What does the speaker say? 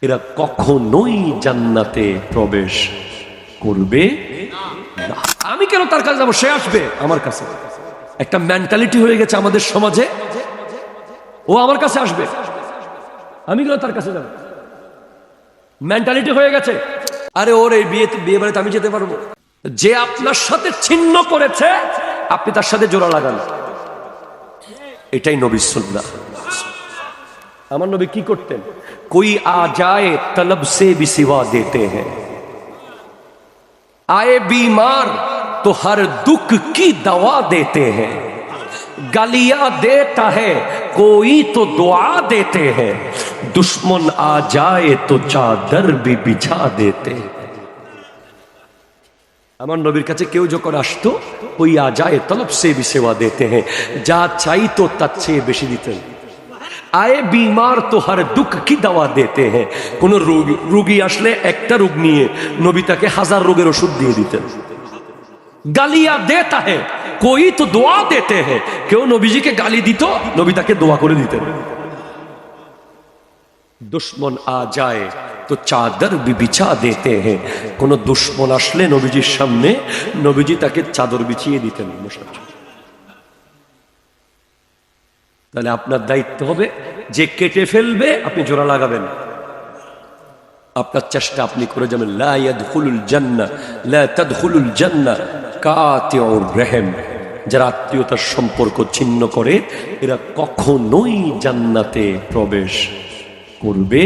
এরা কখনোই জান্নাতে প্রবেশ করবে না। আমি কেন তার কাছে যাবো? সে আসবে আমার কাছে। একটা মেন্টালিটি হয়ে গেছে আমাদের সমাজে, ও আমার কাছে আসবে, আমি কেন তার কাছে যাবো? মেন্টালিটি হয়ে গেছে। আরে ওর এই বিয়ে বাড়িতে আমি যেতে পারবো? যে আপনার সাথে ছিন্ন করেছে আপনি তার সাথে জোড়া লাগান, এটাই নবীর সুন্নাহ। আমার নবী কি করতেন? कोई आ जाए तलब से भी सिवा देते हैं, आए बीमार तो हर दुख की दवा देते हैं, गालियां देता है कोई तो दुआ देते हैं, दुश्मन आ जाए तो चादर भी बिछा देते हैं। আমার নবীর কাছে কেউ যখন আসতো, कोई आ जाए तलब से भी सिवा देते हैं, যা চাইতো তার চেয়ে বেশি দিতেন। आए बीमार तो हर दुख की दवा देते हैं, কোন রোগী আসলে একটা রোগ নিয়ে নবী তাকে 1000 রোগের ওষুধ দিয়ে দিতেন। গালিয়া দেতা है कोई तो दुआ देते हैं, কেউ নবীজিকে গালি দিত, নবী তাকে দোয়া করে দিতেন। दुश्मन आ जाए तो चादर भी बिछा देते हैं, কোন দুশমন আসলে নবীজির সামনে নবীজি তাকে চাদর বিছিয়ে দিতেন বসার জন্য। তাহলে আপনার দায়িত্ব হবে, যে কেটে ফেলবে আপনি জোড়া লাগাবেন, আপনার চেষ্টা আপনি করে যাবেন। লা ইয়াদখুলুল জান্নাহ লা তাদখুলুল জান্নাহ কাতিউর রহিম, যারা আত্মীয়তার সম্পর্ক ছিন্ন করে এরা কখনোই জান্নাতে প্রবেশ করবে